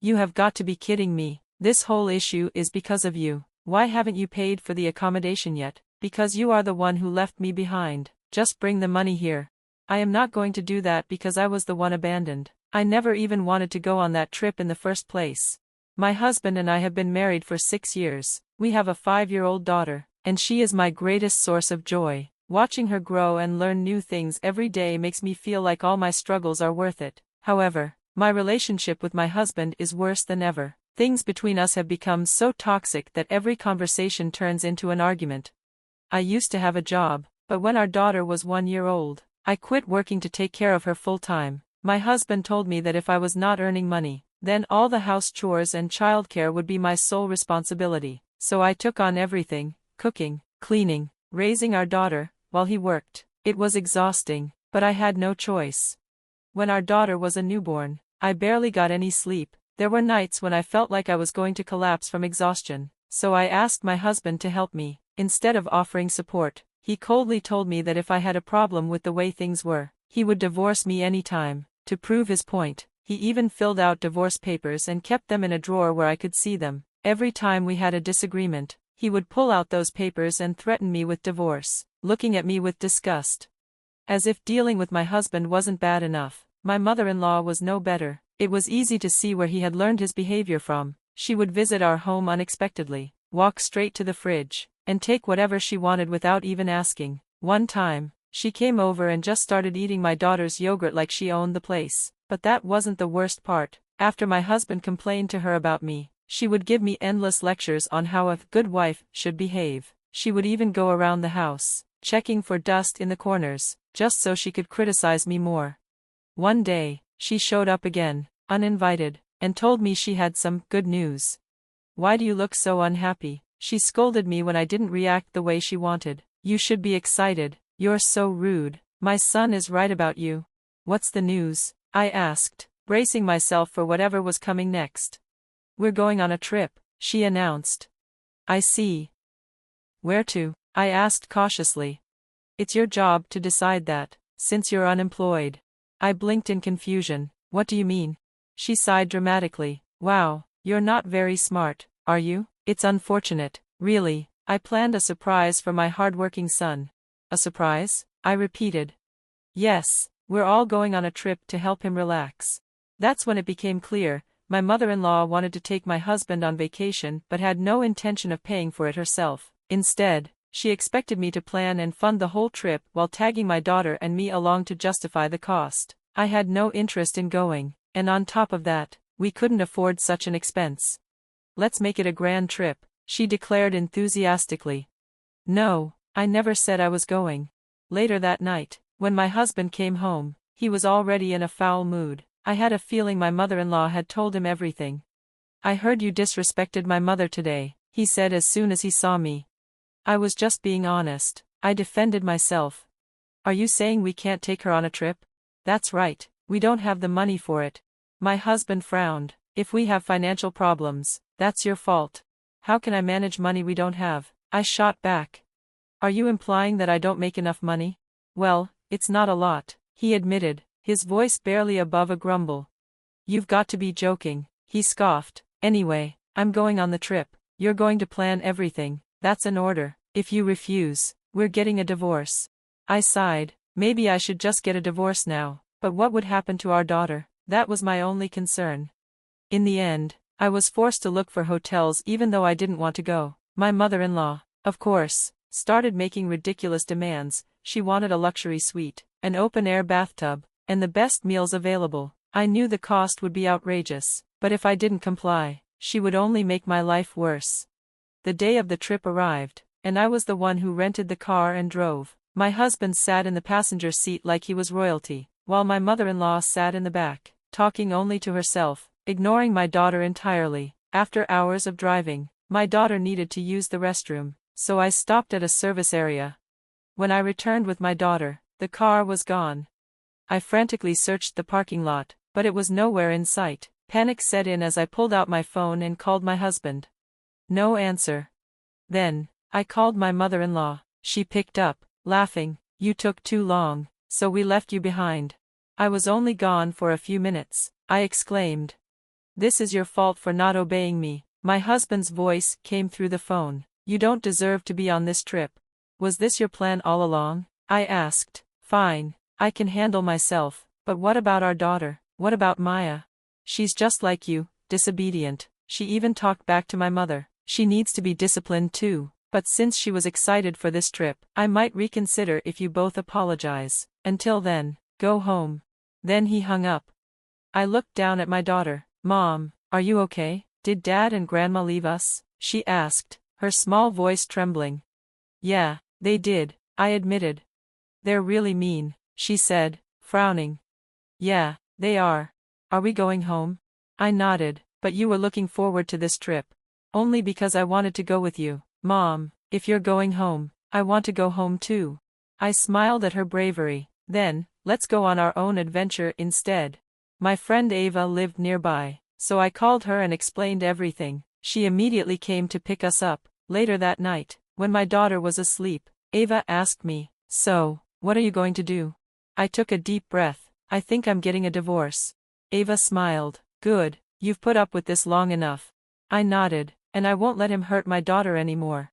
You have got to be kidding me. This whole issue is because of you. Why haven't you paid for the accommodation yet? Because you are the one who left me behind. Just bring the money here. I am not going to do that because I was the one abandoned. I never even wanted to go on that trip in the first place. My husband and I have been married for 6 years. We have a 5-year-old daughter, and she is my greatest source of joy. Watching her grow and learn new things every day makes me feel like all my struggles are worth it. However, my relationship with my husband is worse than ever. Things between us have become so toxic that every conversation turns into an argument. I used to have a job, but when our daughter was 1 year old, I quit working to take care of her full time. My husband told me that if I was not earning money, then all the house chores and childcare would be my sole responsibility. So I took on everything: cooking, cleaning, raising our daughter, while he worked. It was exhausting, but I had no choice. When our daughter was a newborn, I barely got any sleep. There were nights when I felt like I was going to collapse from exhaustion, so I asked my husband to help me. Instead of offering support, he coldly told me that if I had a problem with the way things were, he would divorce me anytime. To prove his point, he even filled out divorce papers and kept them in a drawer where I could see them. Every time we had a disagreement, he would pull out those papers and threaten me with divorce, looking at me with disgust. As if dealing with my husband wasn't bad enough, my mother-in-law was no better. It was easy to see where he had learned his behavior from. She would visit our home unexpectedly, walk straight to the fridge, and take whatever she wanted without even asking. One time, she came over and just started eating my daughter's yogurt like she owned the place. But that wasn't the worst part. After my husband complained to her about me, she would give me endless lectures on how a good wife should behave. She would even go around the house, checking for dust in the corners, just so she could criticize me more. One day, she showed up again, uninvited, and told me she had some good news. "Why do you look so unhappy?" She scolded me when I didn't react the way she wanted. "You should be excited. You're so rude. My son is right about you." "What's the news?" I asked, bracing myself for whatever was coming next. "We're going on a trip," she announced. "I see. Where to?" I asked cautiously. "It's your job to decide that, since you're unemployed." I blinked in confusion. "What do you mean?" She sighed dramatically. "Wow, you're not very smart, are you?" "It's unfortunate, really. I planned a surprise for my hardworking son." "A surprise?" I repeated. "Yes, we're all going on a trip to help him relax." That's when it became clear. My mother-in-law wanted to take my husband on vacation but had no intention of paying for it herself. Instead, she expected me to plan and fund the whole trip while tagging my daughter and me along to justify the cost. I had no interest in going, and on top of that, we couldn't afford such an expense. "Let's make it a grand trip," she declared enthusiastically. "No, I never said I was going." Later that night, when my husband came home, he was already in a foul mood. I had a feeling my mother-in-law had told him everything. "I heard you disrespected my mother today," he said as soon as he saw me. "I was just being honest," I defended myself. "Are you saying we can't take her on a trip?" "That's right, we don't have the money for it." My husband frowned. "If we have financial problems, that's your fault. How can I manage money we don't have?" I shot back. "Are you implying that I don't make enough money?" "Well, it's not a lot," he admitted, his voice barely above a grumble. "You've got to be joking," he scoffed. "Anyway, I'm going on the trip. You're going to plan everything. That's an order. If you refuse, we're getting a divorce." I sighed. Maybe I should just get a divorce now, but what would happen to our daughter? That was my only concern. In the end, I was forced to look for hotels even though I didn't want to go. My mother-in-law, of course, started making ridiculous demands. She wanted a luxury suite, an open-air bathtub, and the best meals available. I knew the cost would be outrageous, but if I didn't comply, she would only make my life worse. The day of the trip arrived, and I was the one who rented the car and drove. My husband sat in the passenger seat like he was royalty, while my mother-in-law sat in the back, talking only to herself, ignoring my daughter entirely. After hours of driving, my daughter needed to use the restroom, so I stopped at a service area. When I returned with my daughter, the car was gone. I frantically searched the parking lot, but it was nowhere in sight. Panic set in as I pulled out my phone and called my husband. No answer. Then, I called my mother-in-law. She picked up, laughing. "You took too long, so we left you behind." "I was only gone for a few minutes," I exclaimed. This is your fault for not obeying me. My husband's voice came through the phone. You don't deserve to be on this trip. Was this your plan all along? I asked. Fine, I can handle myself, but what about our daughter? What about Maya? She's just like you, disobedient. She even talked back to my mother. She needs to be disciplined too. But since she was excited for this trip, I might reconsider if you both apologize. Until then, go home. Then he hung up. I looked down at my daughter. Mom, are you okay? Did Dad and Grandma leave us? She asked, her small voice trembling. Yeah, they did, I admitted. They're really mean, she said, frowning. Yeah, they are. Are we going home? I nodded. But you were looking forward to this trip. Only because I wanted to go with you. Mom, if you're going home, I want to go home too. I smiled at her bravery. Then, let's go on our own adventure instead. My friend Ava lived nearby, so I called her and explained everything. She immediately came to pick us up. Later that night, when my daughter was asleep, Ava asked me, "So, what are you going to do?" I took a deep breath. I think I'm getting a divorce. Ava smiled. Good, you've put up with this long enough. I nodded, and I won't let him hurt my daughter anymore.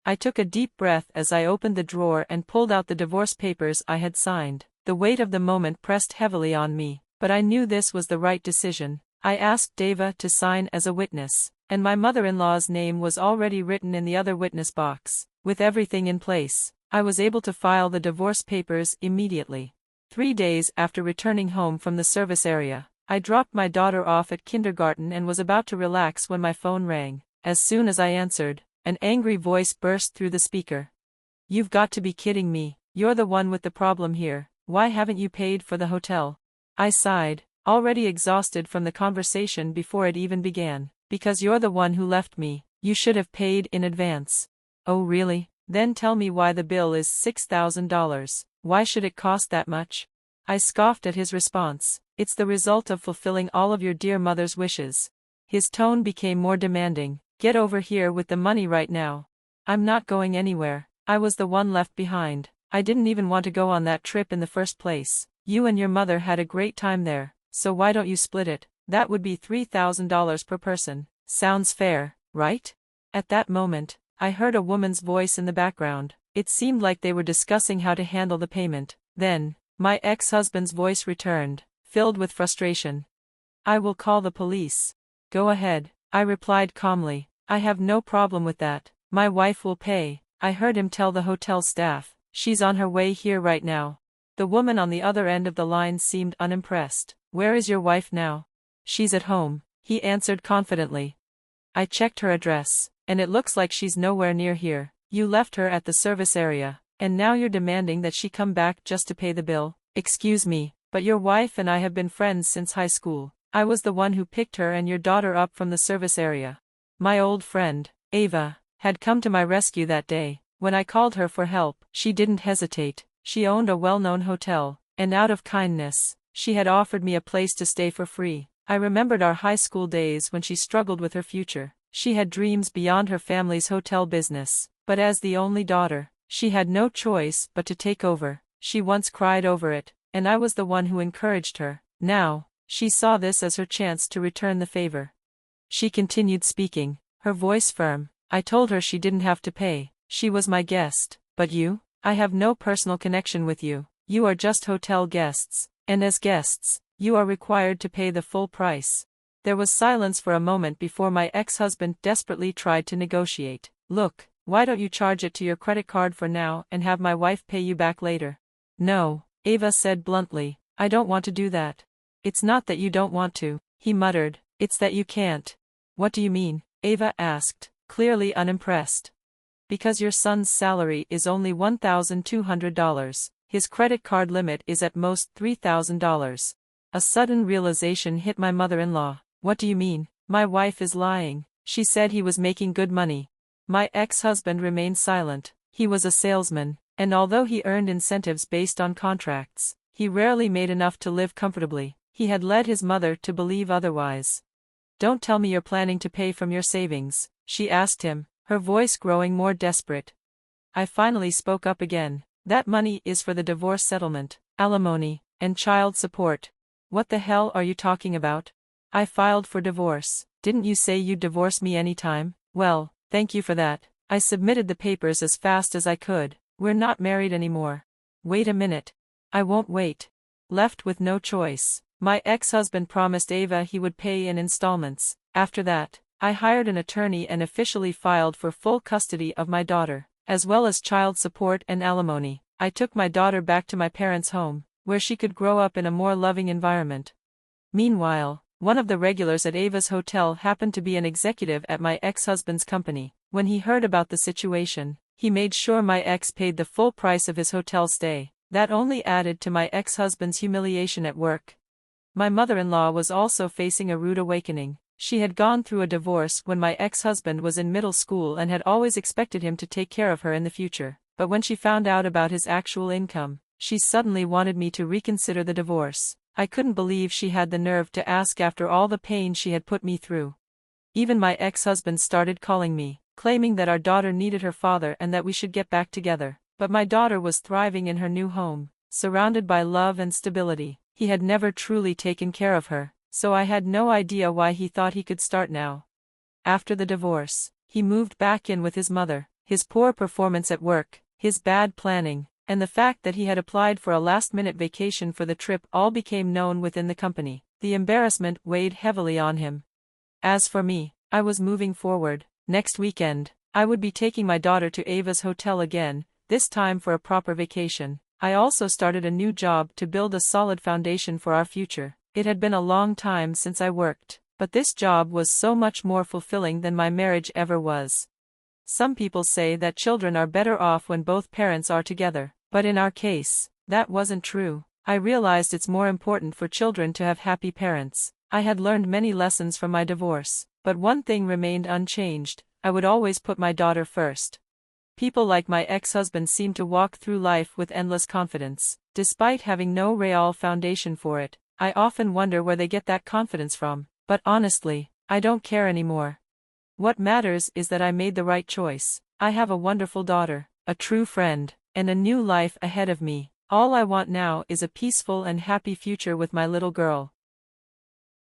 I took a deep breath as I opened the drawer and pulled out the divorce papers I had signed. The weight of the moment pressed heavily on me, but I knew this was the right decision. I asked Ava to sign as a witness, and my mother-in-law's name was already written in the other witness box. With everything in place, I was able to file the divorce papers immediately. 3 days after returning home from the service area, I dropped my daughter off at kindergarten and was about to relax when my phone rang. As soon as I answered, an angry voice burst through the speaker. You've got to be kidding me. You're the one with the problem here. Why haven't you paid for the hotel? I sighed, already exhausted from the conversation before it even began. Because you're the one who left me. You should have paid in advance. Oh really? Then tell me why the bill is $6,000. Why should it cost that much? I scoffed at his response. It's the result of fulfilling all of your dear mother's wishes. His tone became more demanding. Get over here with the money right now. I'm not going anywhere. I was the one left behind. I didn't even want to go on that trip in the first place. You and your mother had a great time there, so why don't you split it? That would be $3,000 per person. Sounds fair, right? At that moment, I heard a woman's voice in the background. It seemed like they were discussing how to handle the payment. Then, my ex-husband's voice returned, filled with frustration. I will call the police. Go ahead, I replied calmly. I have no problem with that. My wife will pay. I heard him tell the hotel staff. She's on her way here right now. The woman on the other end of the line seemed unimpressed. Where is your wife now? She's at home, he answered confidently. I checked her address, and it looks like she's nowhere near here. You left her at the service area, and now you're demanding that she come back just to pay the bill. Excuse me, but your wife and I have been friends since high school. I was the one who picked her and your daughter up from the service area. My old friend, Ava, had come to my rescue that day. When I called her for help, she didn't hesitate. She owned a well-known hotel, and out of kindness, she had offered me a place to stay for free. I remembered our high school days when she struggled with her future. She had dreams beyond her family's hotel business, but as the only daughter, she had no choice but to take over. She once cried over it, and I was the one who encouraged her. Now, she saw this as her chance to return the favor. She continued speaking, her voice firm. I told her she didn't have to pay. She was my guest. But you? I have no personal connection with you. You are just hotel guests, and as guests, you are required to pay the full price. There was silence for a moment before my ex-husband desperately tried to negotiate. Look, why don't you charge it to your credit card for now and have my wife pay you back later? No, Ava said bluntly. I don't want to do that. It's not that you don't want to, he muttered. It's that you can't. What do you mean? Ava asked, clearly unimpressed. Because your son's salary is only $1,200. His credit card limit is at most $3,000. A sudden realization hit my mother-in-law. What do you mean? My wife is lying. She said he was making good money. My ex-husband remained silent. He was a salesman, and although he earned incentives based on contracts, he rarely made enough to live comfortably. He had led his mother to believe otherwise. Don't tell me you're planning to pay from your savings, she asked him, her voice growing more desperate. I finally spoke up again. That money is for the divorce settlement, alimony, and child support. What the hell are you talking about? I filed for divorce. Didn't you say you'd divorce me anytime? Well, thank you for that. I submitted the papers as fast as I could. We're not married anymore. Wait a minute. I won't wait. Left with no choice. My ex-husband promised Ava he would pay in installments. After that, I hired an attorney and officially filed for full custody of my daughter, as well as child support and alimony. I took my daughter back to my parents' home, where she could grow up in a more loving environment. Meanwhile, one of the regulars at Ava's hotel happened to be an executive at my ex-husband's company. When he heard about the situation, he made sure my ex paid the full price of his hotel stay. That only added to my ex-husband's humiliation at work. My mother-in-law was also facing a rude awakening. She had gone through a divorce when my ex-husband was in middle school and had always expected him to take care of her in the future. But when she found out about his actual income, she suddenly wanted me to reconsider the divorce. I couldn't believe she had the nerve to ask after all the pain she had put me through. Even my ex-husband started calling me, claiming that our daughter needed her father and that we should get back together. But my daughter was thriving in her new home, surrounded by love and stability. He had never truly taken care of her, so I had no idea why he thought he could start now. After the divorce, he moved back in with his mother. His poor performance at work, his bad planning, and the fact that he had applied for a last-minute vacation for the trip all became known within the company. The embarrassment weighed heavily on him. As for me, I was moving forward. Next weekend, I would be taking my daughter to Ava's hotel again, this time for a proper vacation. I also started a new job to build a solid foundation for our future. It had been a long time since I worked, but this job was so much more fulfilling than my marriage ever was. Some people say that children are better off when both parents are together, but in our case, that wasn't true. I realized it's more important for children to have happy parents. I had learned many lessons from my divorce, but one thing remained unchanged: I would always put my daughter first. People like my ex-husband seem to walk through life with endless confidence, despite having no real foundation for it. I often wonder where they get that confidence from, but honestly, I don't care anymore. What matters is that I made the right choice. I have a wonderful daughter, a true friend, and a new life ahead of me. All I want now is a peaceful and happy future with my little girl.